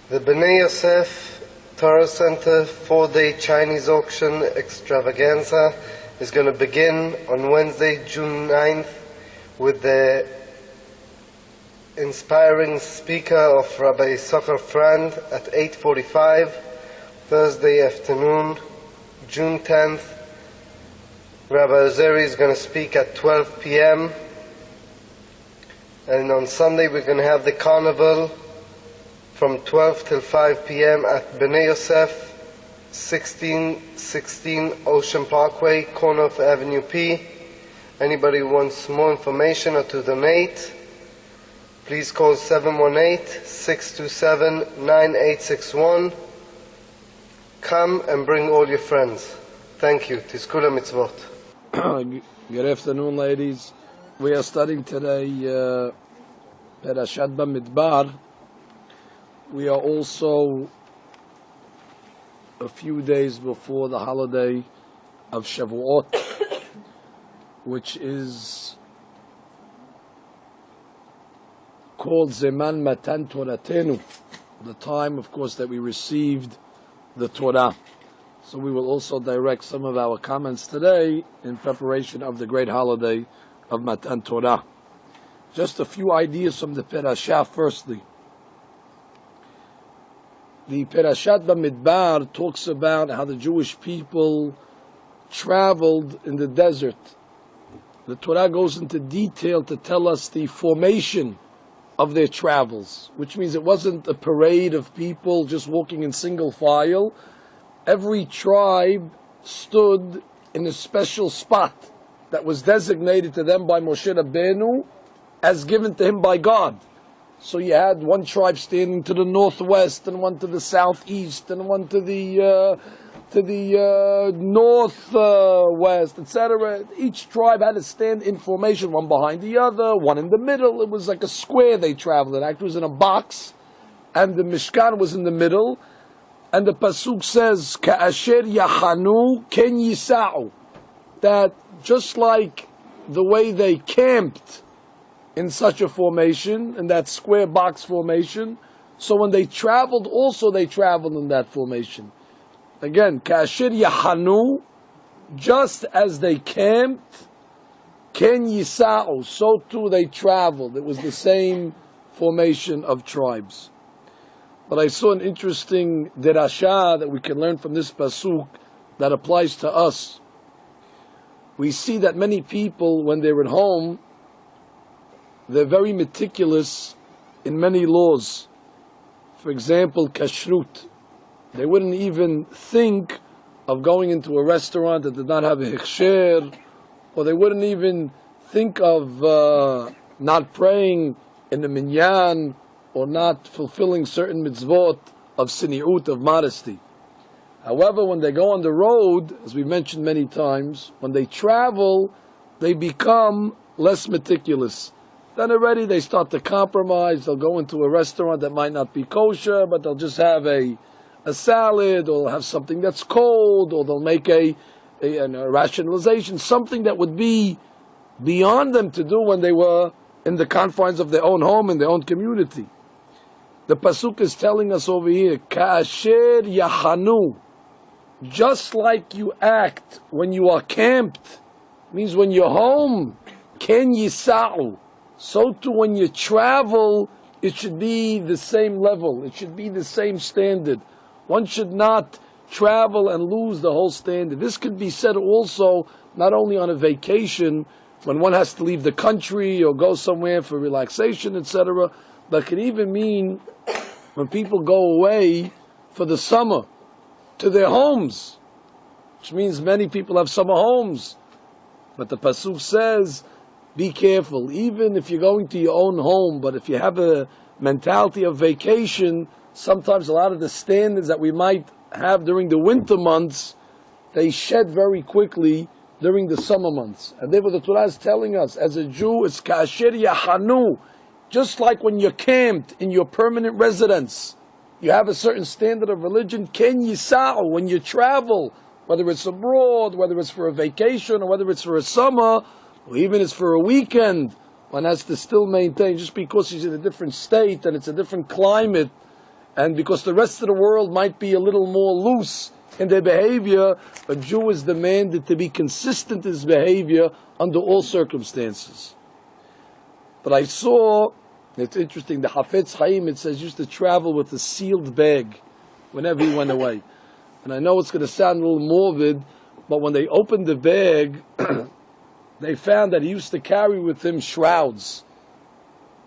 The Bnei Yosef Torah Center 4-day Chinese auction extravaganza is going to begin on Wednesday, June 9th with the inspiring speaker of Rabbi Frand at 8:45. Thursday afternoon, June 10th, Rabbi Ozeri is going to speak at 12 p.m. And on Sunday we're going to have the carnival from 12 till 5 p.m. at Bnei Yosef, 1616 Ocean Parkway, corner of Avenue P. Anybody who wants more information or to donate, please call 718-627-9861. Come and bring all your friends. Thank you. Tizku mitzvot. Good afternoon, ladies. We are studying today Parashat Bamidbar. We are also a few days before the holiday of Shavuot, which is called Zeman Matan Toratenu, the time, of course, that we received the Torah. So we will also direct some of our comments today in preparation of the great holiday of Matan Torah. Just a few ideas from the Parashah firstly. The Parashat Bamidbar talks about how the Jewish people traveled in the desert. The Torah goes into detail to tell us the formation of their travels, which means it wasn't a parade of people just walking in single file. Every tribe stood in a special spot that was designated to them by Moshe Rabbeinu as given to him by God. So you had one tribe standing to the northwest, and one to the southeast, and one to the northwest, etc. Each tribe had to stand in formation, one behind the other, one in the middle. It was like a square they traveled in. Actually, it was in a box, and the Mishkan was in the middle. And the pasuk says, "Ka'asher yachanu ken yisa'u," that just like the way they camped in such a formation, in that square box formation, so when they traveled, also they traveled in that formation. Again, Kashir Yahanu, just as they camped, Ken Yisa'u, so too they traveled. It was the same formation of tribes. But I saw an interesting derashah that we can learn from this pasuk that applies to us. We see that many people, when they're at home, they're very meticulous in many laws. For example, kashrut. They wouldn't even think of going into a restaurant that did not have a hechsher, or they wouldn't even think of not praying in the minyan, or not fulfilling certain mitzvot of sini'ut, of modesty. However, when they go on the road, as we mentioned many times, when they travel, they become less meticulous. Then already they start to compromise. They'll go into a restaurant that might not be kosher, but they'll just have a salad, or have something that's cold, or they'll make a rationalization, something that would be beyond them to do when they were in the confines of their own home, in their own community. The pasuk is telling us over here, Ka'asher yachanu, just like you act when you are camped, means when you're home, ken yisa'u, so too when you travel, it should be the same level, it should be the same standard. One should not travel and lose the whole standard. This could be said also not only on a vacation, when one has to leave the country or go somewhere for relaxation, etc., but it can even mean when people go away for the summer to their homes, which means many people have summer homes. But the pasuk says, be careful, even if you're going to your own home, but if you have a mentality of vacation, sometimes a lot of the standards that we might have during the winter months, they shed very quickly during the summer months. And therefore the Torah is telling us, as a Jew, it's Ka'asher Yachanu, just like when you're camped in your permanent residence, you have a certain standard of religion, Ken Yisa'u, when you travel, whether it's abroad, whether it's for a vacation, or whether it's for a summer, or even it's for a weekend, one has to still maintain, just because he's in a different state and it's a different climate, And because the rest of the world might be a little more loose in their behavior, a Jew is demanded to be consistent in his behavior under all circumstances. But I saw, it's interesting, the Hafetz Chaim, it says, used to travel with a sealed bag whenever he went away. And I know it's going to sound a little morbid, but when they opened the bag, they found that he used to carry with him shrouds.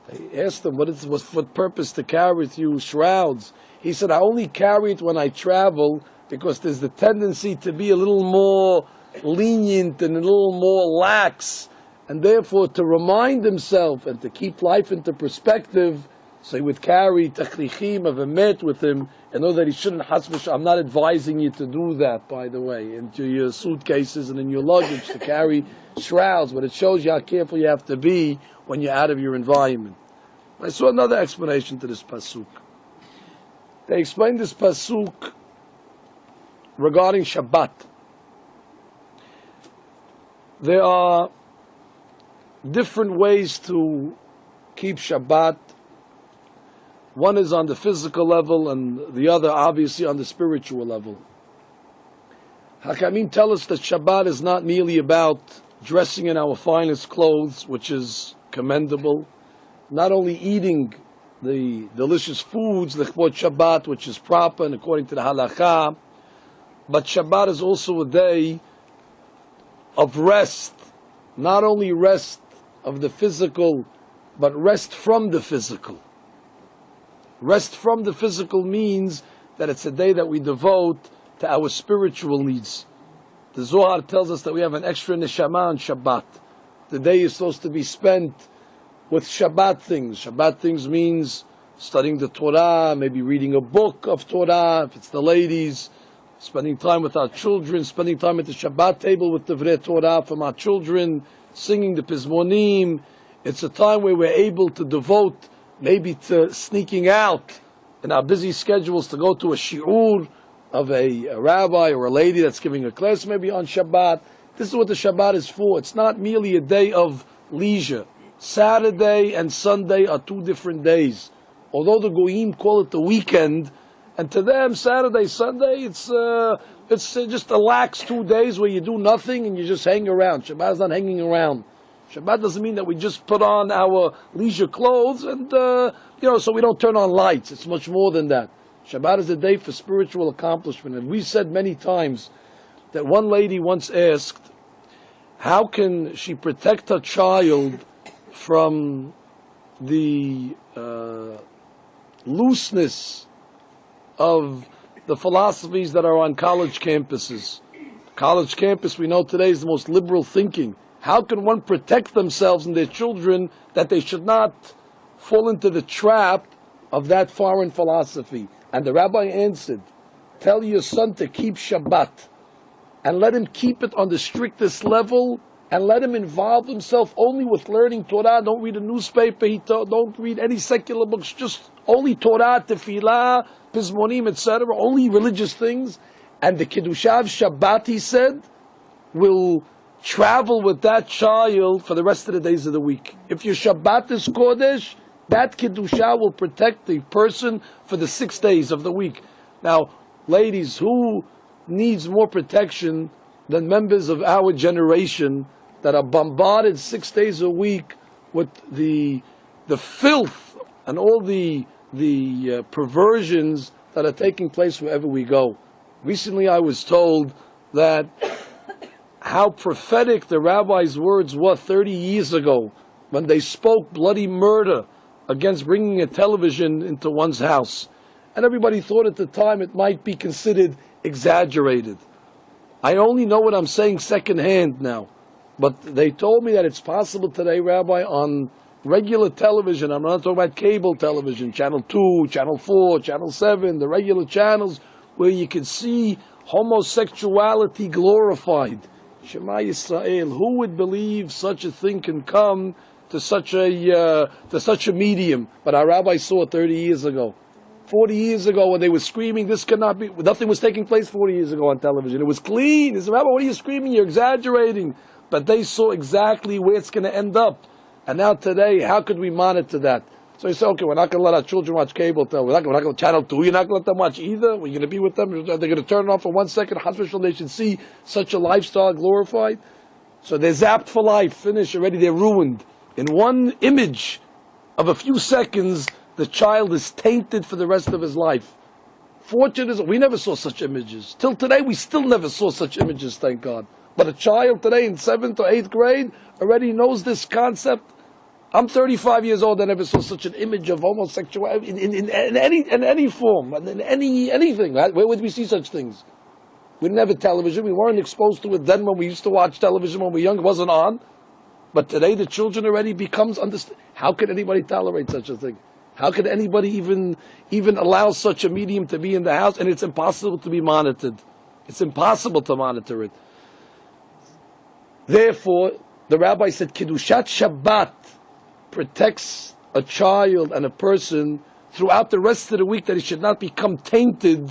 They asked him, what purpose to carry with you shrouds? He said, I only carry it when I travel because there's the tendency to be a little more lenient and a little more lax, and therefore to remind himself and to keep life into perspective, so he would carry tachlichim of emet with him, and know that he shouldn't hasvish. I'm not advising you to do that, by the way, into your suitcases and in your luggage to carry shrouds, but it shows you how careful you have to be when you're out of your environment. I saw another explanation to this pasuk. They explained this pasuk regarding Shabbat. There are different ways to keep Shabbat. One is on the physical level, and the other, obviously, on the spiritual level. Hakamim tell us that Shabbat is not merely about dressing in our finest clothes, which is commendable, not only eating the delicious foods, l'chvod Shabbat, which is proper and according to the halakha, but Shabbat is also a day of rest, not only rest of the physical, but rest from the physical. Rest from the physical means that it's a day that we devote to our spiritual needs. The Zohar tells us that we have an extra neshama on Shabbat. The day is supposed to be spent with Shabbat things. Shabbat things means studying the Torah, maybe reading a book of Torah, if it's the ladies, spending time with our children, spending time at the Shabbat table with the Divrei Torah from our children, singing the Pizmonim. It's a time where we're able to devote maybe to sneaking out in our busy schedules to go to a shi'ur of a rabbi or a lady that's giving a class maybe on Shabbat. This is what the Shabbat is for. It's not merely a day of leisure. Saturday and Sunday are two different days. Although the Goyim call it the weekend, and to them Saturday, Sunday, it's just a lax 2 days where you do nothing and you just hang around. Shabbat is not hanging around. Shabbat doesn't mean that we just put on our leisure clothes and, so we don't turn on lights. It's much more than that. Shabbat is a day for spiritual accomplishment. And we said many times that one lady once asked, how can she protect her child from the looseness of the philosophies that are on college campuses? College campus, we know today, is the most liberal thinking. How can one protect themselves and their children that they should not fall into the trap of that foreign philosophy? And the rabbi answered, tell your son to keep Shabbat and let him keep it on the strictest level and let him involve himself only with learning Torah. Don't read a newspaper, don't read any secular books, just only Torah, Tefillah, Pizmonim, etc., only religious things. And the Kiddushah of Shabbat, he said, will travel with that child for the rest of the days of the week. If your Shabbat is Kodesh, that Kiddushah will protect the person for the 6 days of the week. Now, ladies, who needs more protection than members of our generation that are bombarded 6 days a week with the filth and all the perversions that are taking place wherever we go? Recently I was told that how prophetic the rabbi's words were 30 years ago when they spoke bloody murder against bringing a television into one's house. And everybody thought at the time it might be considered exaggerated. I only know what I'm saying secondhand now. But they told me that it's possible today, Rabbi, on regular television, I'm not talking about cable television, Channel 2, Channel 4, Channel 7, the regular channels, where you can see homosexuality glorified. Shema Yisrael, who would believe such a thing can come to such a medium? But our rabbi saw it 30 years ago. 40 years ago when they were screaming, this cannot be, nothing was taking place 40 years ago on television. It was clean. He said, Rabbi, what are you screaming? You're exaggerating. But they saw exactly where it's going to end up. And now today, how could we monitor that? So you say, okay, we're not going to let our children watch cable. We're not going to channel 2. You're not going to let them watch either. We're going to be with them. They're going to turn it off for 1 second. They should see such a lifestyle glorified. So they're zapped for life. Finish already. They're ruined. In one image of a few seconds, the child is tainted for the rest of his life. Fortunate is we never saw such images. Till today, we still never saw such images, thank God. But a child today in 7th or 8th grade already knows this concept. I'm 35 years old. I never saw such an image of homosexuality in any form, in anything. Right? Where would we see such things? We didn't have a television. We weren't exposed to it then when we used to watch television when we were young. It wasn't on. But today the children already becomes understand. How could anybody tolerate such a thing? How could anybody even allow such a medium to be in the house? And it's impossible to be monitored. It's impossible to monitor it. Therefore, the rabbi said, Kiddushat Shabbat protects a child and a person throughout the rest of the week, that he should not become tainted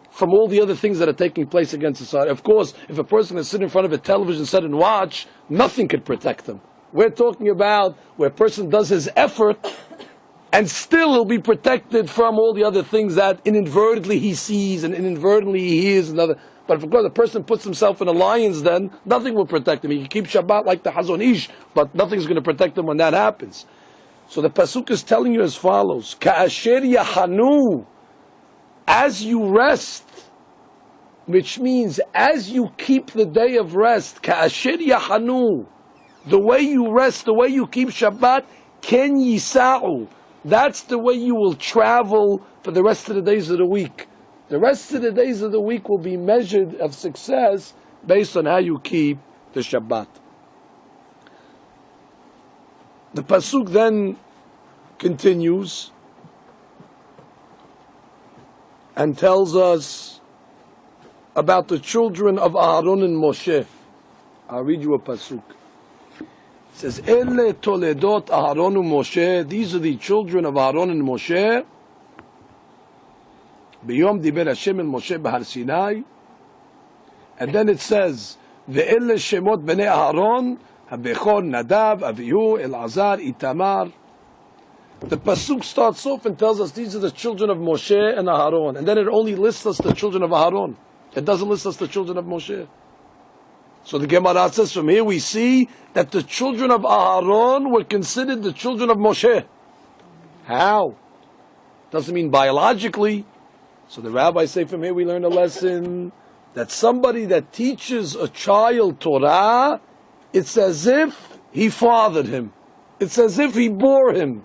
from all the other things that are taking place against society. Of course, if a person is sitting in front of a television set and watch, nothing could protect them. We're talking about where a person does his effort and still he'll be protected from all the other things that inadvertently he sees and inadvertently he hears. But if a person puts himself in a lion's den, nothing will protect him. He can keep Shabbat like the Hazon Ish, but nothing's going to protect him when that happens. So the Pasuk is telling you as follows: Ka'asher yahanu, as you rest, which means as you keep the day of rest, Ka'asher yahanu, the way you rest, the way you keep Shabbat, ken yisa'u, that's the way you will travel for the rest of the days of the week. The rest of the days of the week will be measured of success based on how you keep the Shabbat. The Pasuk then continues and tells us about the children of Aaron and Moshe. I'll read you a Pasuk. It says, Ele toledot Aaron and Moshe. These are the children of Aaron and Moshe. B'yom diber Hashem el Moshe b'Har Sinai. And then it says, Ve'ele shemot b'nei Aaron, HaBechor Nadav, Avihu, Elazar, Itamar. The Pasuk starts off and tells us these are the children of Moshe and Aaron. And then it only lists us the children of Aaron. It doesn't list us the children of Moshe. So the Gemara says from here we see that the children of Aaron were considered the children of Moshe. How? Doesn't mean biologically. So the rabbis say from here we learn a lesson that somebody that teaches a child Torah, it's as if he fathered him. It's as if he bore him.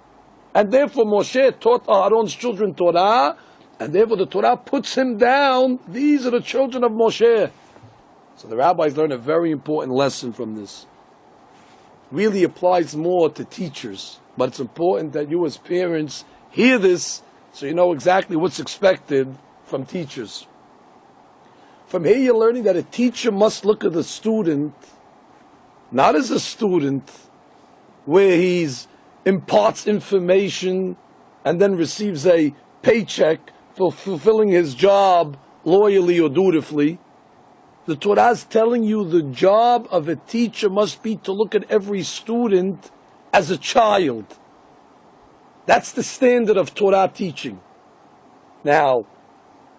And therefore Moshe taught Aaron's children Torah, and therefore the Torah puts him down. These are the children of Moshe. So the rabbis learn a very important lesson from this. Really applies more to teachers, but it's important that you as parents hear this so you know exactly what's expected from teachers. From here you're learning that a teacher must look at the student not as a student where he's imparts information and then receives a paycheck for fulfilling his job loyally or dutifully. The Torah is telling you the job of a teacher must be to look at every student as a child. That's the standard of Torah teaching. Now,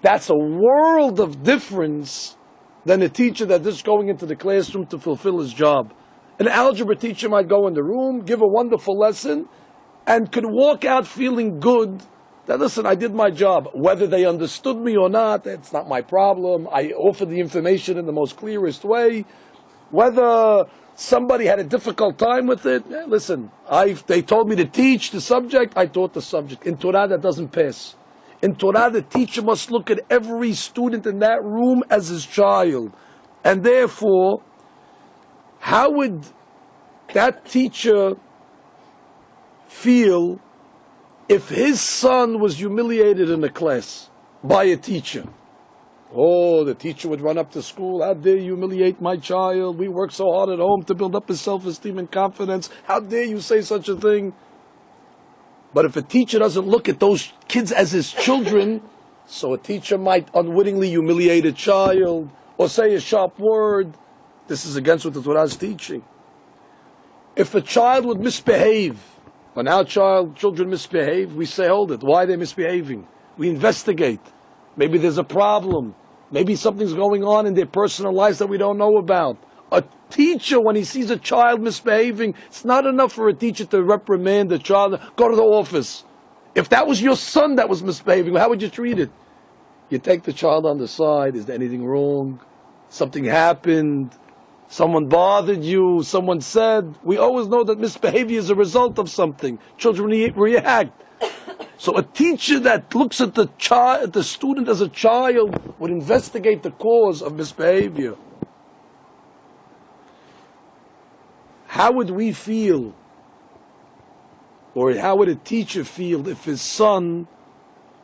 that's a world of difference than a teacher that's just going into the classroom to fulfill his job. An algebra teacher might go in the room, give a wonderful lesson, and could walk out feeling good that, listen, I did my job. Whether they understood me or not, that's not my problem. I offered the information in the most clearest way. Whether somebody had a difficult time with it, listen, they told me to teach the subject, I taught the subject. In Torah, that doesn't pass. In Torah, the teacher must look at every student in that room as his child. And therefore, how would that teacher feel if his son was humiliated in a class by a teacher? Oh, the teacher would run up to school. How dare you humiliate my child? We work so hard at home to build up his self-esteem and confidence. How dare you say such a thing? But if a teacher doesn't look at those kids as his children, so a teacher might unwittingly humiliate a child or say a sharp word. This is against what the Torah is teaching. If a child would misbehave When our children misbehave, we say, hold it, why are they misbehaving? We investigate. Maybe there's a problem. Maybe something's going on in their personal lives that we don't know about. A teacher, when he sees a child misbehaving, it's not enough for a teacher to reprimand the child, go to the office. If that was your son that was misbehaving, how would you treat it? You take the child on the side. Is there anything wrong? Something happened? Someone bothered you? Someone said? We always know that misbehavior is a result of something. Children react. So a teacher that looks at the student as a child would investigate the cause of misbehavior. How would we feel, or how would a teacher feel if his son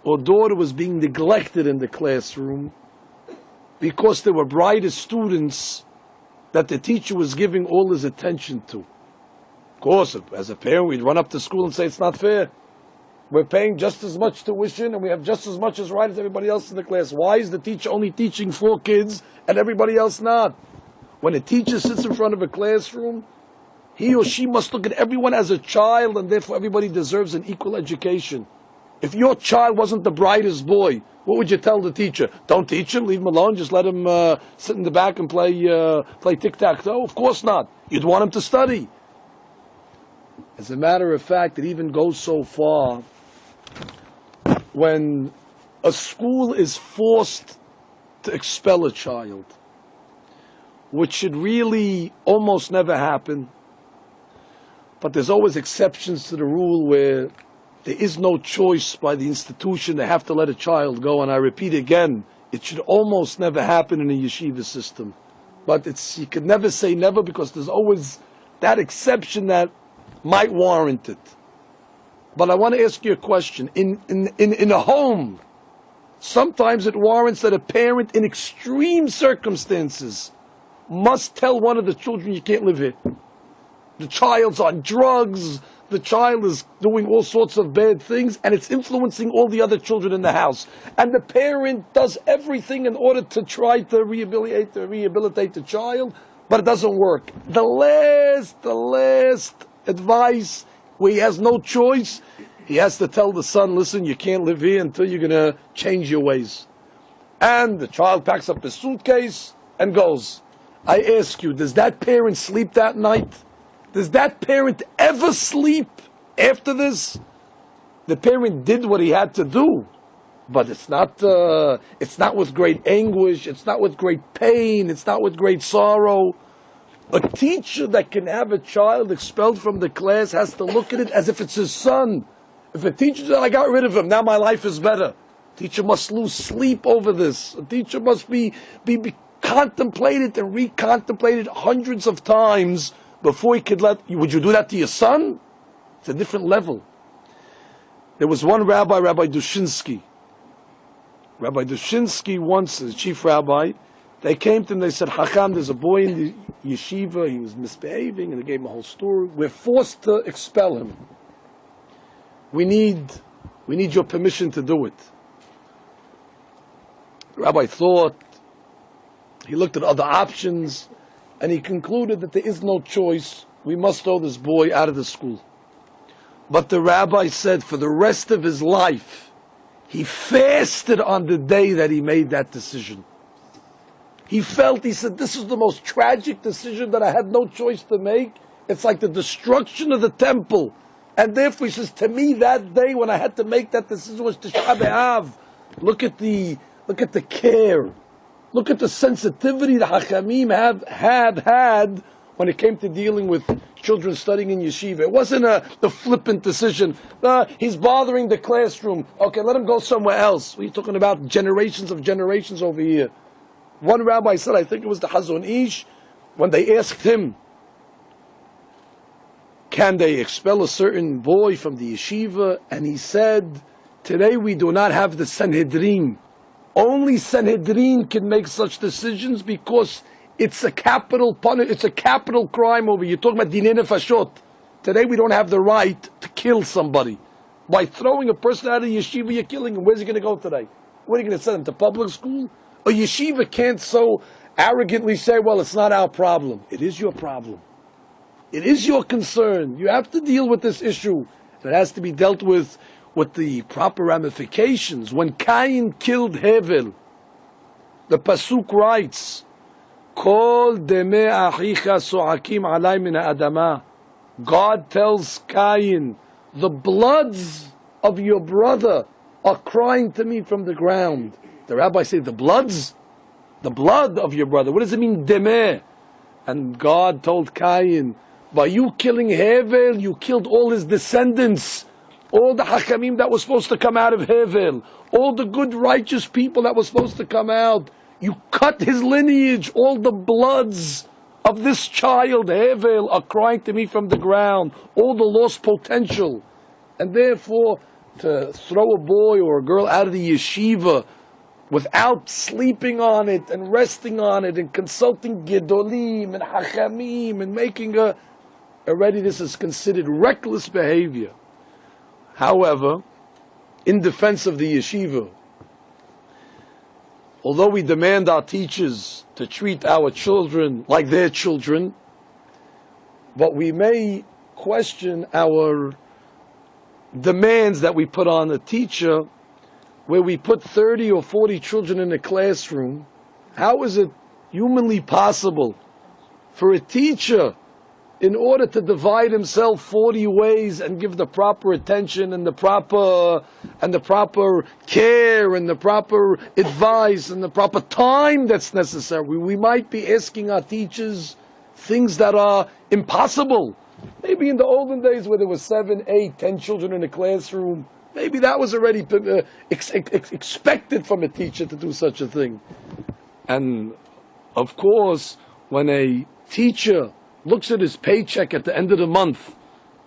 or daughter was being neglected in the classroom because there were brighter students that the teacher was giving all his attention to? Of course, as a parent, we'd run up to school and say, it's not fair. We're paying just as much tuition and we have just as much as right as everybody else in the class. Why is the teacher only teaching 4 kids and everybody else not? When a teacher sits in front of a classroom, he or she must look at everyone as a child, and therefore everybody deserves an equal education. If your child wasn't the brightest boy, what would you tell the teacher? Don't teach him, leave him alone, just let him sit in the back and play tic-tac-toe? Of course not. You'd want him to study. As a matter of fact, it even goes so far when a school is forced to expel a child, which should really almost never happen. But there's always exceptions to the rule where there is no choice by the institution. They have to let a child go. And I repeat again, it should almost never happen in a yeshiva system. But you could never say never, because there's always that exception that might warrant it. But I want to ask you a question. In a home, sometimes it warrants that a parent in extreme circumstances must tell one of the children, you can't live here. The child's on drugs, the child is doing all sorts of bad things, and it's influencing all the other children in the house. And the parent does everything in order to try to rehabilitate the child, but it doesn't work. The last advice, where he has no choice, he has to tell the son, listen, you can't live here until you're going to change your ways. And the child packs up his suitcase and goes. I ask you, does that parent sleep that night? Does that parent ever sleep after this? The parent did what he had to do, but it's not with great anguish, it's not with great pain, it's not with great sorrow. A teacher that can have a child expelled from the class has to look at it as if it's his son. If a teacher says, I got rid of him, now my life is better. A teacher must lose sleep over this. A teacher must be contemplated and recontemplated hundreds of times before he could would you do that to your son? It's a different level. There was one rabbi, Rabbi Dushinsky. Rabbi Dushinsky once, as chief rabbi, they came to him, they said, Hacham, there's a boy in the yeshiva, he was misbehaving, and they gave him a whole story. We're forced to expel him. We need your permission to do it. The rabbi thought, he looked at other options, and he concluded that there is no choice. We must throw this boy out of the school. But the rabbi said for the rest of his life, he fasted on the day that he made that decision. He said, this is the most tragic decision that I had no choice to make. It's like the destruction of the temple. And therefore, he says, to me, that day when I had to make that decision was Tisha B'Av. Look at the care. Look at the sensitivity the Hachamim had when it came to dealing with children studying in yeshiva. It wasn't the flippant decision. He's bothering the classroom. Okay, let him go somewhere else. We're talking about generations of generations over here. One rabbi said, I think it was the Hazon Ish, when they asked him, can they expel a certain boy from the yeshiva? And he said, today we do not have the Sanhedrin. Only Sanhedrin can make such decisions because it's a capital crime over here. You're talking about dinei nefashot. Today we don't have the right to kill somebody. By throwing a person out of the yeshiva, you're killing him. Where's he going to go today? What are you going to send him to public school? A yeshiva can't so arrogantly say, well, it's not our problem. It is your problem. It is your concern. You have to deal with this issue. So it has to be dealt with the proper ramifications. When Cain killed Hevel, the Pasuk writes, Kol deme achicha so'akim alay min ha'adama. God tells Cain, the bloods of your brother are crying to me from the ground. The rabbi said, the bloods? The blood of your brother. What does it mean, demeh? And God told Cain, by you killing Hevel, you killed all his descendants. All the Hakamim that was supposed to come out of Hevel. All the good, righteous people that were supposed to come out. You cut his lineage. All the bloods of this child, Hevel, are crying to me from the ground. All the lost potential. And therefore, to throw a boy or a girl out of the yeshiva without sleeping on it and resting on it and consulting Gedolim and Hachamim and making already this is considered reckless behavior. However, in defense of the yeshiva, although we demand our teachers to treat our children like their children, but we may question our demands that we put on a teacher, where we put 30 or 40 children in a classroom. How is it humanly possible for a teacher, in order to divide himself 40 ways and give the proper attention and the proper care and the proper advice and the proper time that's necessary? We might be asking our teachers things that are impossible. Maybe in the olden days where there were 7, 8, 10 children in a classroom, maybe that was already expected from a teacher to do such a thing. And of course, when a teacher looks at his paycheck at the end of the month,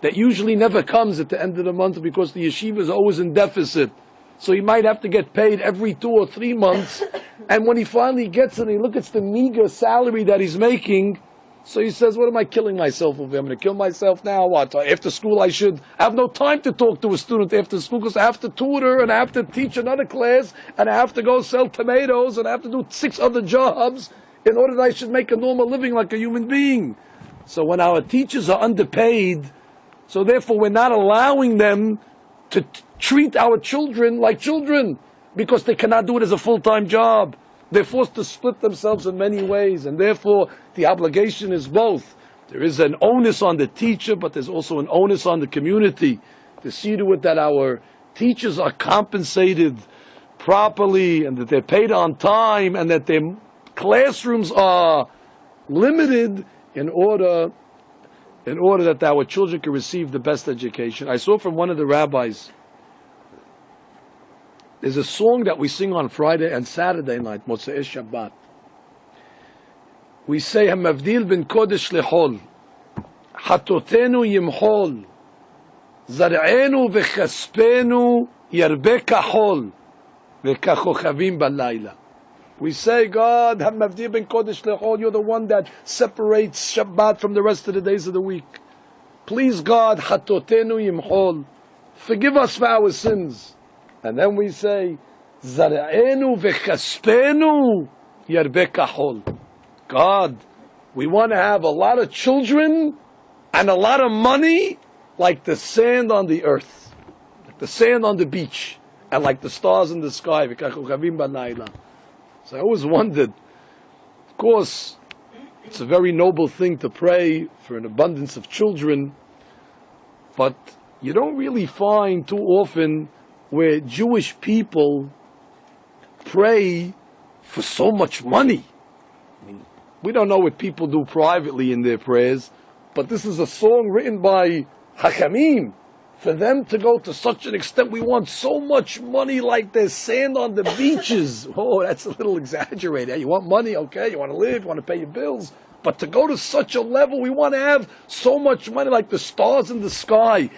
that usually never comes at the end of the month because the yeshiva is always in deficit. So he might have to get paid every 2 or 3 months. And when he finally gets it, he looks at the meager salary that he's making. So he says, what am I killing myself over? I'm going to kill myself now. What? After school I have no time to talk to a student after school because I have to tutor and I have to teach another class and I have to go sell tomatoes and I have to do 6 other jobs in order that I should make a normal living like a human being. So when our teachers are underpaid, so therefore we're not allowing them to treat our children like children because they cannot do it as a full-time job. They're forced to split themselves in many ways, and therefore the obligation is both. There is an onus on the teacher, but there's also an onus on the community to see to it that our teachers are compensated properly and that they're paid on time and that their classrooms are limited in order that our children can receive the best education. I saw from one of the rabbis, there's a song that we sing on Friday and Saturday night, Motzei Shabbat. We say, Hamavdil ben Kodesh lechol, Hatotenu yimchol, Zar'enu v'chaspenu yarbe kahol, v'kachochavim balayla. We say, God, Hamavdil ben Kodesh lechol, you're the one that separates Shabbat from the rest of the days of the week. Please, God, Hatotenu yimchol, forgive us for our sins. And then we say, Zar'enu v'chaspenu yarbe kahol. God, we want to have a lot of children and a lot of money like the sand on the earth, like the sand on the beach, and like the stars in the sky. So I always wondered, of course, it's a very noble thing to pray for an abundance of children, but you don't really find too often where Jewish people pray for so much money. I mean, we don't know what people do privately in their prayers, but this is a song written by Hachamim. For them to go to such an extent, we want so much money like there's sand on the beaches. Oh, that's a little exaggerated. You want money, okay, you want to live, you want to pay your bills, but to go to such a level, we want to have so much money like the stars in the sky.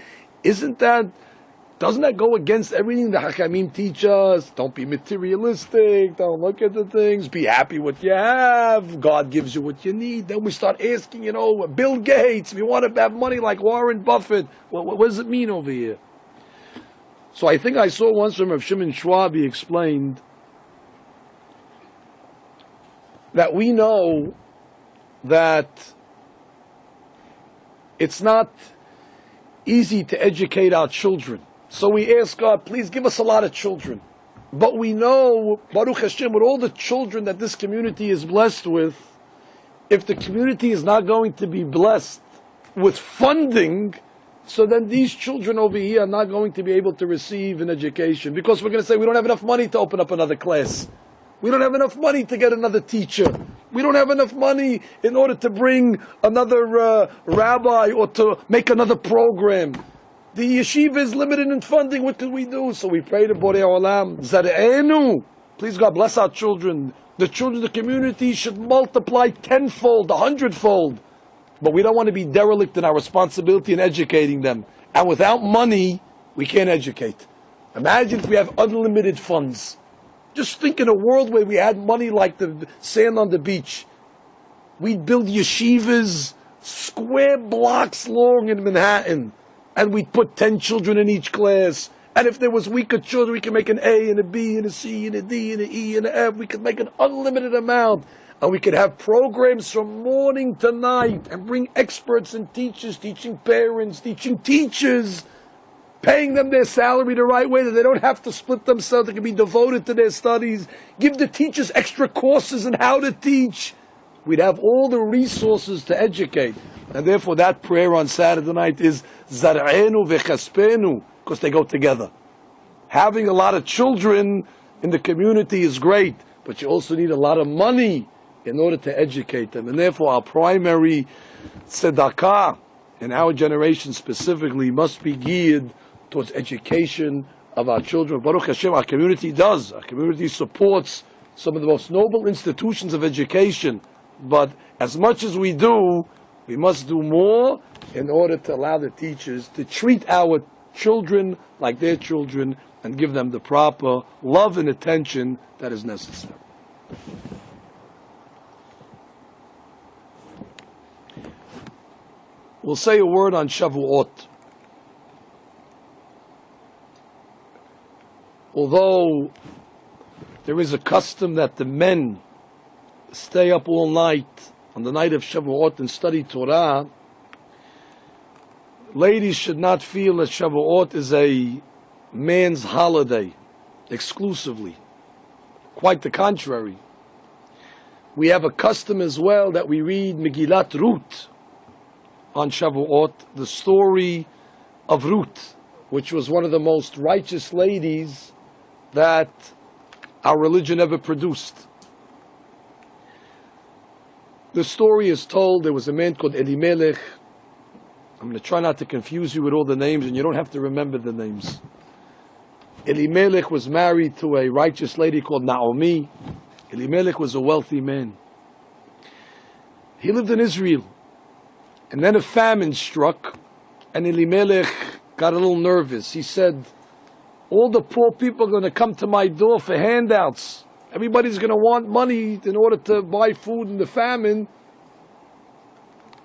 Doesn't that go against everything the Hakamim teach us? Don't be materialistic, don't look at the things, be happy with what you have, God gives you what you need. Then we start asking, Bill Gates, we want to have money like Warren Buffett. What does it mean over here? So I think I saw once from Rav Shimon Schwab, he explained that we know that it's not easy to educate our children. So we ask God, please give us a lot of children. But we know, Baruch Hashem, with all the children that this community is blessed with, if the community is not going to be blessed with funding, so then these children over here are not going to be able to receive an education. Because we're going to say, we don't have enough money to open up another class. We don't have enough money to get another teacher. We don't have enough money in order to bring another rabbi or to make another program. The yeshiva is limited in funding. What can we do? So we pray to Borei Olam, Zar'enu. Please God bless our children. The children of the community should multiply tenfold, 100-fold. But we don't want to be derelict in our responsibility in educating them. And without money, we can't educate. Imagine if we have unlimited funds. Just think in a world where we had money like the sand on the beach. We'd build yeshivas square blocks long in Manhattan. And we'd put 10 children in each class. And if there was weaker children, we could make an A and a B and a C and a D and an E and an F. We could make an unlimited amount. And we could have programs from morning to night and bring experts and teachers, teaching parents, teaching teachers, paying them their salary the right way, that they don't have to split themselves. They can be devoted to their studies. Give the teachers extra courses on how to teach. We'd have all the resources to educate. And therefore that prayer on Saturday night is Zar'enu v'chaspenu, because they go together. Having a lot of children in the community is great, but you also need a lot of money in order to educate them. And therefore our primary tzedakah in our generation specifically must be geared towards education of our children. Baruch Hashem, our community does. Our community supports some of the most noble institutions of education. But as much as we do, we must do more in order to allow the teachers to treat our children like their children and give them the proper love and attention that is necessary. We'll say a word on Shavuot. Although there is a custom that the men stay up all night on the night of Shavuot and study Torah, ladies should not feel that Shavuot is a man's holiday exclusively. Quite the contrary. We have a custom as well that we read Megillat Ruth on Shavuot, the story of Ruth, which was one of the most righteous ladies that our religion ever produced. The story is told, there was a man called Elimelech. I'm going to try not to confuse you with all the names, and you don't have to remember the names. Elimelech was married to a righteous lady called Naomi. Elimelech was a wealthy man. He lived in Israel. And then a famine struck, and Elimelech got a little nervous. He said, all the poor people are going to come to my door for handouts. Everybody's going to want money in order to buy food in the famine.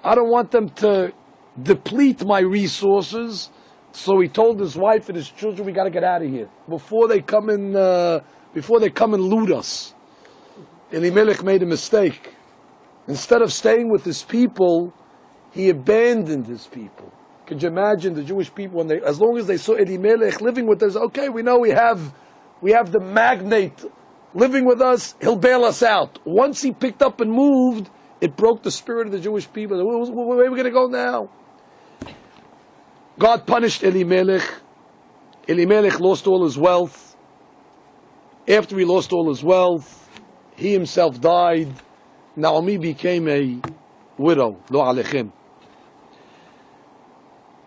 I don't want them to deplete my resources. So he told his wife and his children, we got to get out of here before they come and loot us. Elimelech made a mistake. Instead of staying with his people, he abandoned his people. Could you imagine the Jewish people, as long as they saw Elimelech living with us, okay, we know we have the magnate living with us, he'll bail us out. Once he picked up and moved, it broke the spirit of the Jewish people. Where are we going to go now? God punished Elimelech. Elimelech lost all his wealth. After he lost all his wealth, he himself died. Naomi became a widow. Lo alechem.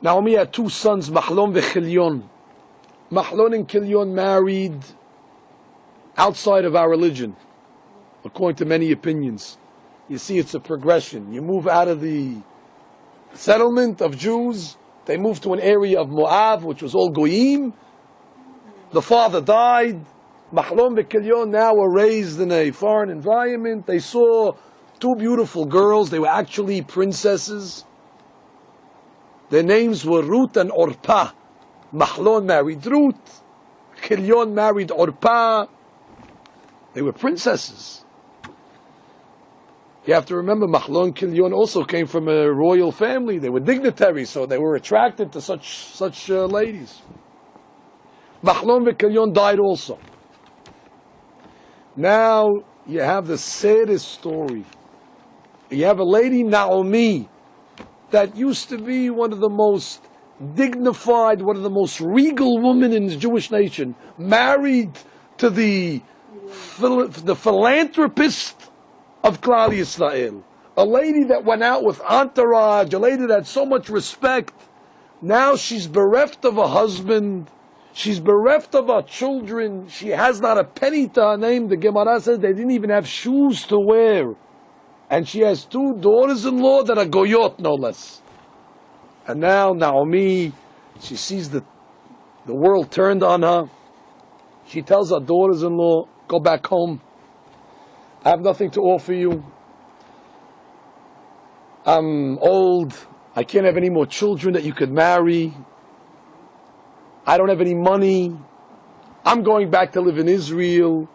Naomi had two sons, Mahlon and Chilion. Mahlon and Chilion married outside of our religion, according to many opinions. You see, it's a progression. You move out of the settlement of Jews, they moved to an area of Moab, which was all Goyim. The father died. Mahlon and Chilion now were raised in a foreign environment. They saw two beautiful girls. They were actually princesses. Their names were Ruth and Orpah. Mahlon married Ruth. Chilion married Orpah. They were princesses. You have to remember, Machlon and Kilyon also came from a royal family. They were dignitaries, so they were attracted to such ladies. Machlon and Kilyon died also. Now you have the saddest story. You have a lady, Naomi, that used to be one of the most dignified, one of the most regal women in the Jewish nation, married to the philanthropist of Klal Yisrael, a lady that went out with entourage, a lady that had so much respect. Now she's bereft of a husband, she's bereft of her children, she has not a penny to her name. The Gemara says they didn't even have shoes to wear. And she has 2 daughters-in-law that are goyot, no less. And now Naomi, she sees the world turned on her. She tells her daughters-in-law, go back home. I have nothing to offer you. I'm old. I can't have any more children that you could marry. I don't have any money. I'm going back to live in Israel.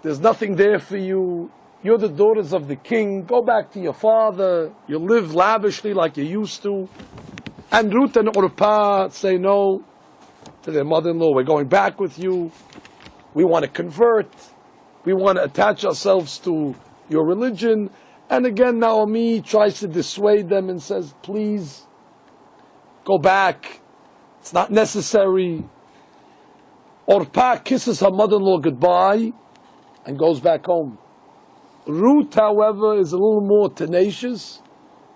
There's nothing there for you. You're the daughters of the king. Go back to your father. You live lavishly like you used to. And Ruth and Orpah say no to their mother-in-law. We're going back with you. We want to convert. We want to attach ourselves to your religion. And again, Naomi tries to dissuade them and says, please, go back. It's not necessary. Orpah kisses her mother-in-law goodbye and goes back home. Ruth, however, is a little more tenacious,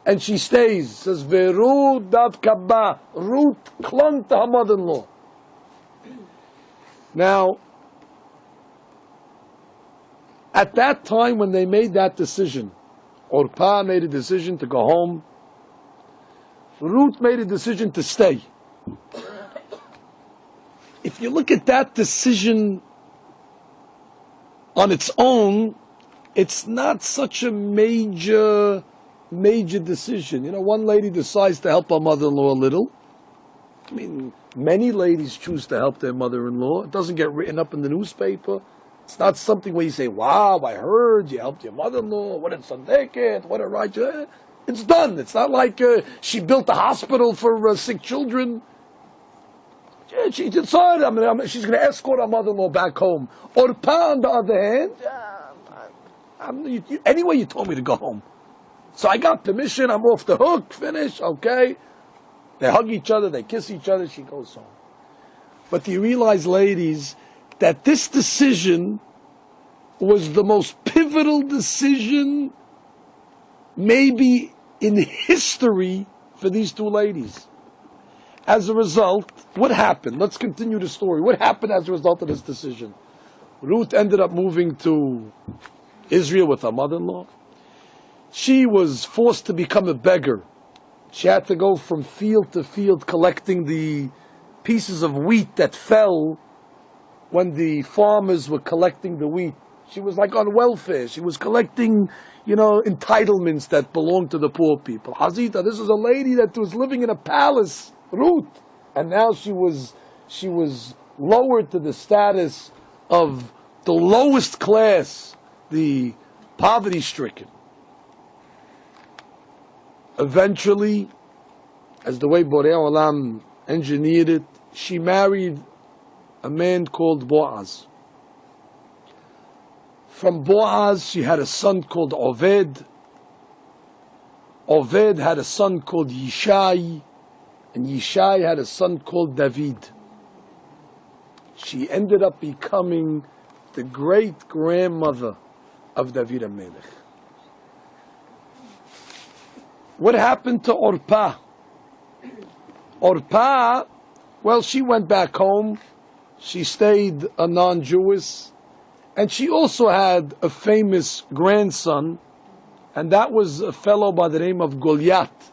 and she stays. Says, Veru dav kabba. Ruth clung to her mother-in-law. Now, at that time when they made that decision, Orpah made a decision to go home. Ruth made a decision to stay. If you look at that decision on its own, it's not such a major decision. You know, one lady decides to help her mother-in-law a little. I mean, many ladies choose to help their mother-in-law. It doesn't get written up in the newspaper. It's not something where you say, wow, I heard you helped your mother-in-law. What a tzaddiket, what a righteous. It's done. It's not like she built a hospital for sick children. She decided she's going to escort her mother-in-law back home. Orpah, on the other hand, anyway, you told me to go home. So I got permission, I'm off the hook, finish, okay. They hug each other, they kiss each other, she goes home. But do you realize, ladies, that this decision was the most pivotal decision maybe in history for these 2 ladies? As a result, what happened? Let's continue the story. What happened as a result of this decision? Ruth ended up moving to Israel with her mother-in-law. She was forced to become a beggar. She had to go from field to field collecting the pieces of wheat that fell when the farmers were collecting the wheat. She was like on welfare. She was collecting, entitlements that belonged to the poor people. Hazita, this is a lady that was living in a palace, Ruth, and now she was lowered to the status of the lowest class, the poverty-stricken. Eventually, as the way Borei Olam engineered it, she married a man called Boaz. From Boaz, she had a son called Oved. Oved had a son called Yishai, and Yishai had a son called David. She ended up becoming the great-grandmother of David HaMelech. What happened to Orpah? Orpah, well, she went back home. She stayed a non-Jewish. And she also had a famous grandson, and that was a fellow by the name of Goliath.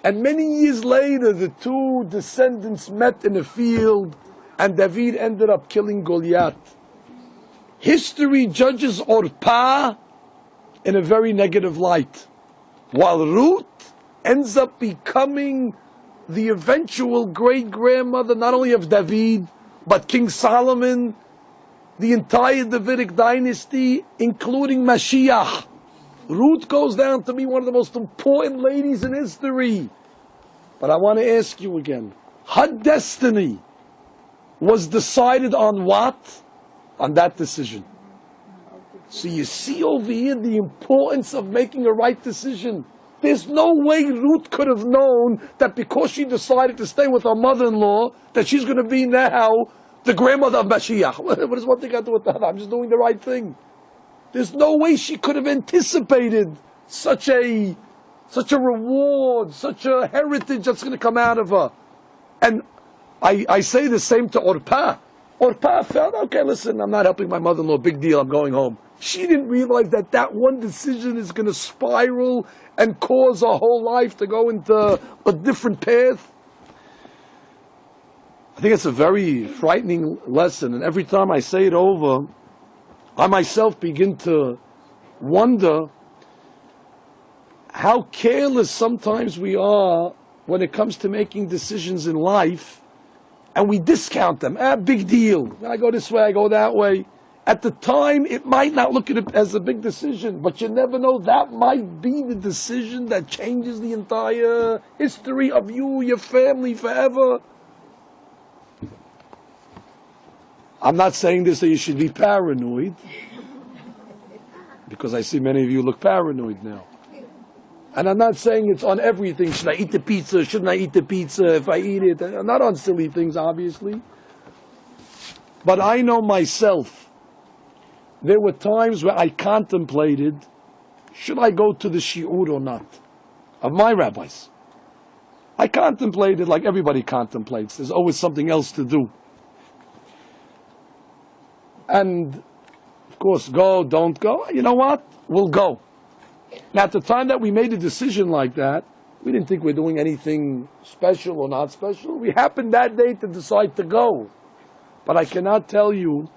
And many years later, the 2 descendants met in a field, and David ended up killing Goliath. History judges Orpah in a very negative light, while Ruth ends up becoming the eventual great-grandmother not only of David, but King Solomon, the entire Davidic dynasty, including Mashiach. Ruth goes down to be one of the most important ladies in history. But I want to ask you again, her destiny was decided on what? On that decision. So you see over here the importance of making a right decision. There's no way Ruth could have known that because she decided to stay with her mother-in-law, that she's going to be now the grandmother of Mashiach. What does one thing got to do with that? I'm just doing the right thing. There's no way she could have anticipated such a reward, such a heritage that's going to come out of her. And I say the same to Orpah. Orpah felt, okay, listen, I'm not helping my mother-in-law, big deal, I'm going home. She didn't realize that that one decision is going to spiral and cause her whole life to go into a different path. I think it's a very frightening lesson, and every time I say it over, I myself begin to wonder how careless sometimes we are when it comes to making decisions in life, and we discount them. Big deal. I go this way, I go that way. At the time, it might not look at it as a big decision, but you never know, that might be the decision that changes the entire history of you, your family, forever. I'm not saying this that you should be paranoid, because I see many of you look paranoid now. And I'm not saying it's on everything. Should I eat the pizza? Shouldn't I eat the pizza if I eat it? I'm not on silly things, obviously. But I know myself, there were times where I contemplated, should I go to the shi'ur or not? Of my rabbis. I contemplated like everybody contemplates. There's always something else to do. And, of course, go, don't go. You know what? We'll go. Now, at the time that we made a decision like that, we didn't think we're doing anything special or not special. We happened that day to decide to go. But I cannot tell you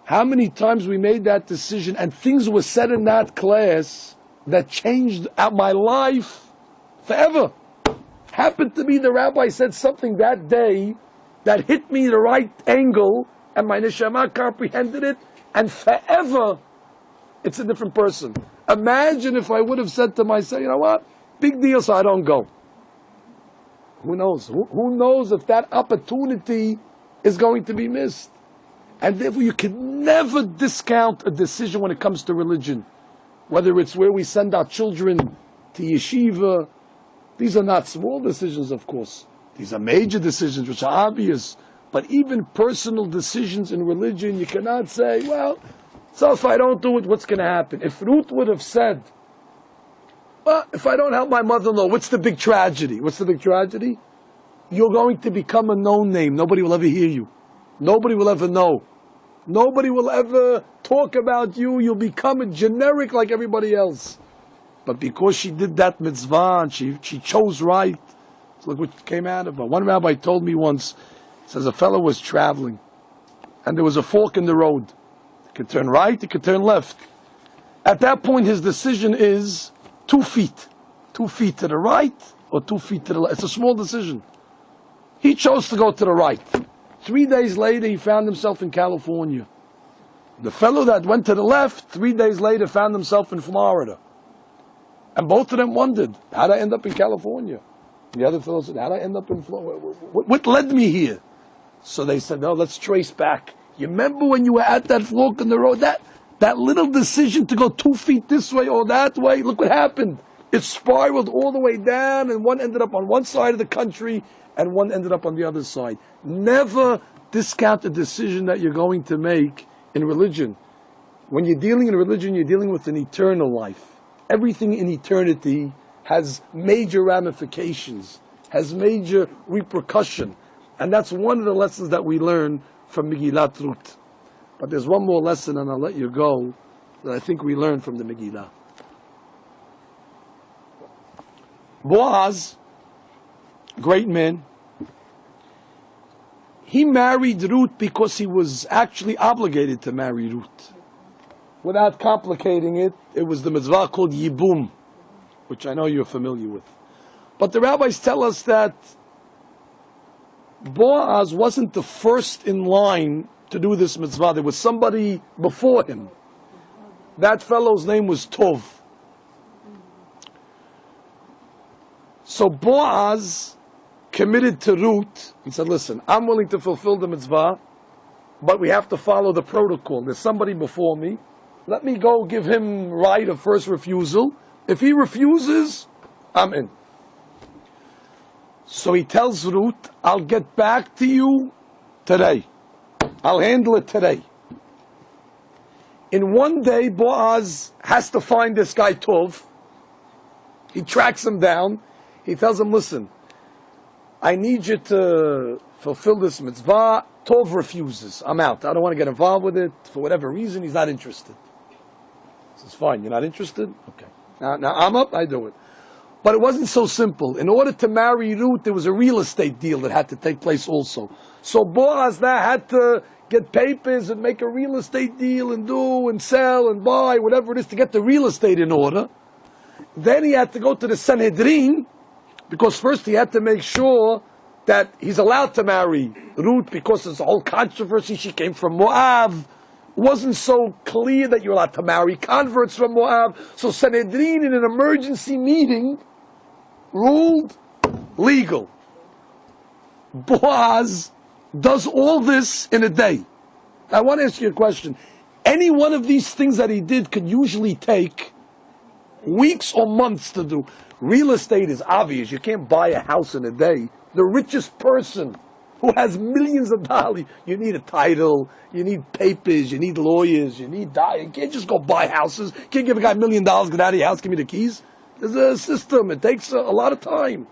how many times we made that decision and things were said in that class that changed my life forever. Happened to be the rabbi said something that day that hit me the right angle, and my neshama comprehended it, and forever it's a different person. Imagine if I would have said to myself, you know what, big deal, so I don't go. Who knows? Who knows if that opportunity is going to be missed? And therefore you can never discount a decision when it comes to religion. Whether it's where we send our children to yeshiva. These are not small decisions, of course. These are major decisions which are obvious. But even personal decisions in religion, you cannot say, well, so if I don't do it, what's going to happen? If Ruth would have said, well, if I don't help my mother-in-law, what's the big tragedy? What's the big tragedy? You're going to become a known name. Nobody will ever hear you. Nobody will ever know. Nobody will ever talk about you. You'll become a generic like everybody else. But because she did that mitzvah and she chose right, so look what came out of her. One rabbi told me once, says a fellow was traveling and there was a fork in the road. It could turn right, it could turn left. At that point his decision is 2 feet. 2 feet to the right or 2 feet to the left. It's a small decision. He chose to go to the right. 3 days later he found himself in California. The fellow that went to the left, 3 days later found himself in Florida. And both of them wondered, how'd I end up in California? The other fellow said, how'd I end up in Florida? What led me here? So they said, no, let's trace back. You remember when you were at that fork in the road? That little decision to go 2 feet this way or that way, look what happened. It spiraled all the way down, and one ended up on one side of the country, and one ended up on the other side. Never discount a decision that you're going to make in religion. When you're dealing in religion, you're dealing with an eternal life. Everything in eternity has major ramifications, has major repercussion. And that's one of the lessons that we learn from Megillat Ruth. But there's one more lesson, and I'll let you go, that I think we learned from the Megillah. Boaz, great man, he married Ruth because he was actually obligated to marry Ruth. Without complicating it, it was the mitzvah called Yibum, which I know you're familiar with. But the rabbis tell us that Boaz wasn't the first in line to do this mitzvah. There was somebody before him. That fellow's name was Tov. So Boaz committed to Ruth and said, listen, I'm willing to fulfill the mitzvah, but we have to follow the protocol. There's somebody before me. Let me go give him right of first refusal. If he refuses, I'm in. So he tells Ruth, I'll get back to you today. I'll handle it today. In one day, Boaz has to find this guy Tov. He tracks him down. He tells him, listen, I need you to fulfill this mitzvah. Tov refuses. I'm out. I don't want to get involved with it. For whatever reason, he's not interested. He says, fine, you're not interested? Okay. Now I'm up, I do it. But it wasn't so simple. In order to marry Ruth, there was a real estate deal that had to take place also. So Boaz now had to get papers and make a real estate deal and do and sell and buy, whatever it is, to get the real estate in order. Then he had to go to the Sanhedrin, because first he had to make sure that he's allowed to marry Ruth, because there's a whole controversy. She came from Moab. It wasn't so clear that you're allowed to marry converts from Moab. So Sanhedrin, in an emergency meeting, ruled legal. Boaz does all this in a day. I want to ask you a question. Any one of these things that he did could usually take weeks or months to do. Real estate is obvious. You can't buy a house in a day. The richest person who has millions of dollars, you need a title, you need papers, you need lawyers, you can't just go buy houses. You can't give a guy $1 million, get out of your house, give me the keys. There's a system. It takes a lot of time.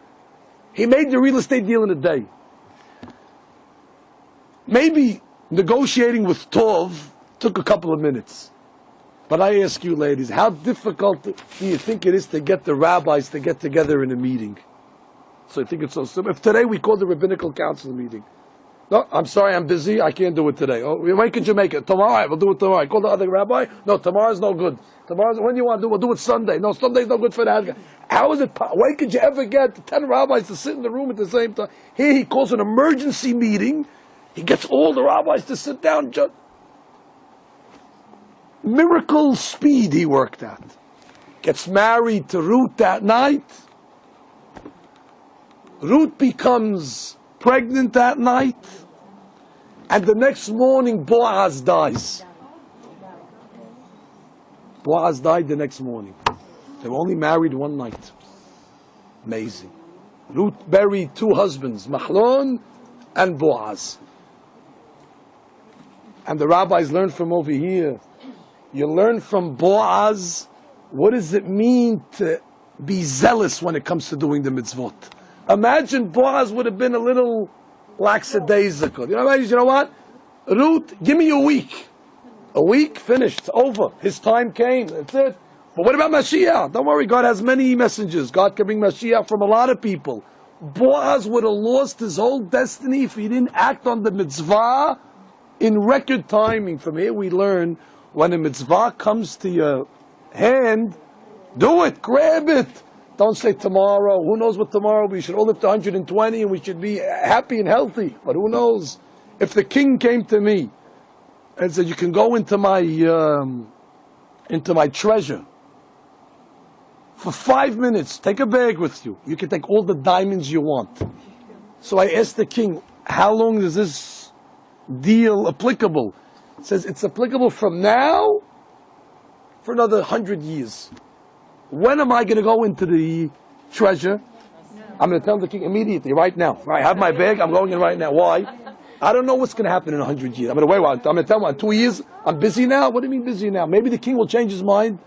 He made the real estate deal in a day. Maybe negotiating with Tov took a couple of minutes. But I ask you, ladies, how difficult do you think it is to get the rabbis to get together in a meeting? So I think it's so simple. If today we call the rabbinical council meeting, no, I'm sorry, I'm busy, I can't do it today. Oh, when could you make it? Tomorrow? All right, we'll do it tomorrow. I call the other rabbi. No, tomorrow's no good. When do you want to do it? We'll do it Sunday. No, Sunday's no good for that guy. How is it? When could you ever get 10 rabbis to sit in the room at the same time? Here he calls an emergency meeting. He gets all the rabbis to sit down. Miracle speed he worked at. Gets married to Ruth that night. Ruth becomes pregnant that night. And the next morning, Boaz dies. Boaz died the next morning. They were only married one night. Amazing. Ruth buried two husbands, Mahlon and Boaz. And the rabbis learned from over here. You learn from Boaz, what does it mean to be zealous when it comes to doing the mitzvot? Imagine Boaz would have been a little lackadaisical. You know what? Ruth, give me a week. A week, finished, it's over. His time came, that's it. But what about Mashiach? Don't worry, God has many messengers. God can bring Mashiach from a lot of people. Boaz would have lost his whole destiny if he didn't act on the mitzvah in record timing. From here we learn, when a mitzvah comes to your hand, do it, grab it. Don't say tomorrow. Who knows what tomorrow? We should all live to 120 and we should be happy and healthy. But who knows? If the king came to me and said, you can go into my treasure for 5 minutes, take a bag with you. You can take all the diamonds you want. So I asked the king, how long is this deal applicable? It says it's applicable from now for another 100 years. When am I going to go into the treasure? I'm going to tell the king immediately, right now. I have my bag, I'm going in right now. Why? I don't know what's going to happen in 100 years. I'm going to wait. I'm going to tell him in 2 years, I'm busy now. What do you mean busy now? Maybe the king will change his mind.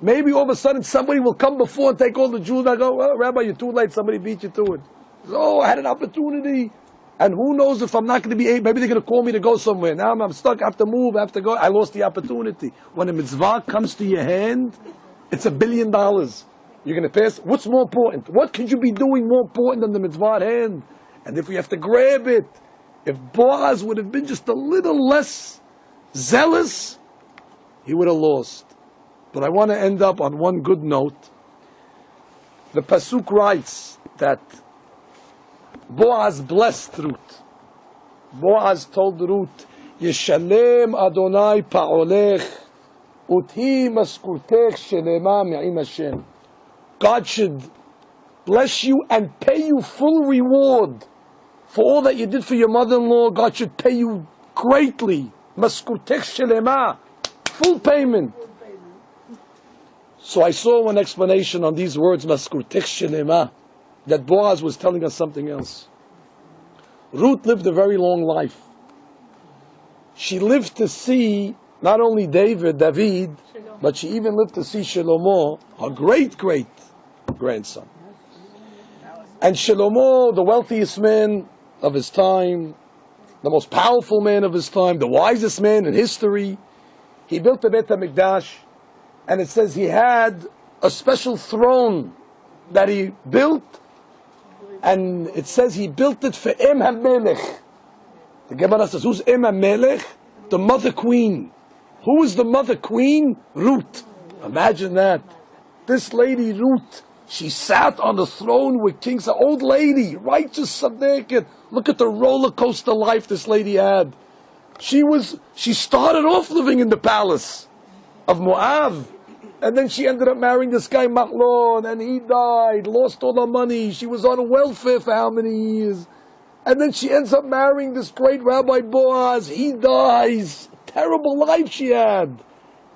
Maybe all of a sudden somebody will come before and take all the jewels. I go, well, Rabbi, you're too late. Somebody beat you to it. Oh, I had an opportunity. And who knows if I'm not going to be able, maybe they're going to call me to go somewhere. Now I'm stuck, I have to move, I have to go. I lost the opportunity. When a mitzvah comes to your hand, it's $1 billion. You're going to pass. What's more important? What could you be doing more important than the mitzvah at hand? And if we have to grab it, if Boaz would have been just a little less zealous, he would have lost. But I want to end up on one good note. The Pasuk writes that Boaz blessed Ruth. Boaz told Ruth, Yeshalem Adonai pa'olech, uti maskurtech shelema me'im Hashem. God should bless you and pay you full reward for all that you did for your mother-in-law. God should pay you greatly. Maskurtech shelema, full payment. So I saw one explanation on these words, Maskurtech shelema, that Boaz was telling us something else. Ruth lived a very long life. She lived to see not only David, but she even lived to see Shlomo, her great-great-grandson. And Shlomo, the wealthiest man of his time, the most powerful man of his time, the wisest man in history, he built the Beit HaMikdash, and it says he had a special throne that he built, and it says he built it for Em HaMelech. The Gemara says, who's Em HaMelech? The mother queen. Who is the mother queen? Ruth. Imagine that. This lady Ruth, she sat on the throne with kings, an old lady, righteous tzaddik. Look at the roller coaster life this lady had. She started off living in the palace of Moab, and then she ended up marrying this guy Machlon, and he died, lost all her money. She was on welfare for how many years? And then she ends up marrying this great Rabbi Boaz. He dies. Terrible life she had.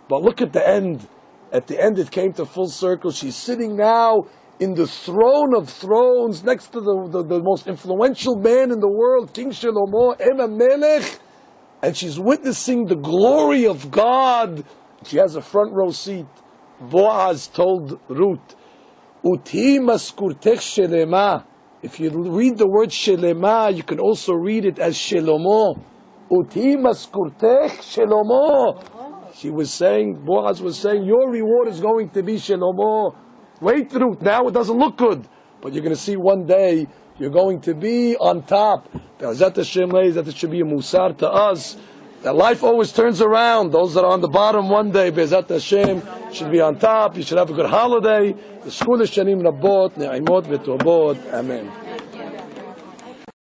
But look at the end. At the end it came to full circle. She's sitting now in the throne of thrones next to the most influential man in the world, King Shlomo, Em HaMelech. And she's witnessing the glory of God. She has a front row seat. Boaz told Ruth, Uti maskurtech shelema. If you read the word shelema, you can also read it as Shelomo. Uti maskurtech Shelomo. Boaz was saying, your reward is going to be Shelomo. Wait, Ruth, now it doesn't look good, but you're going to see one day you're going to be on top. That should be a musar to us. That life always turns around. Those that are on the bottom one day, Be'ezat Hashem, should be on top. You should have a good holiday. The Shkul Shanim Rabot, Ne'imot V'Tovot. Amen.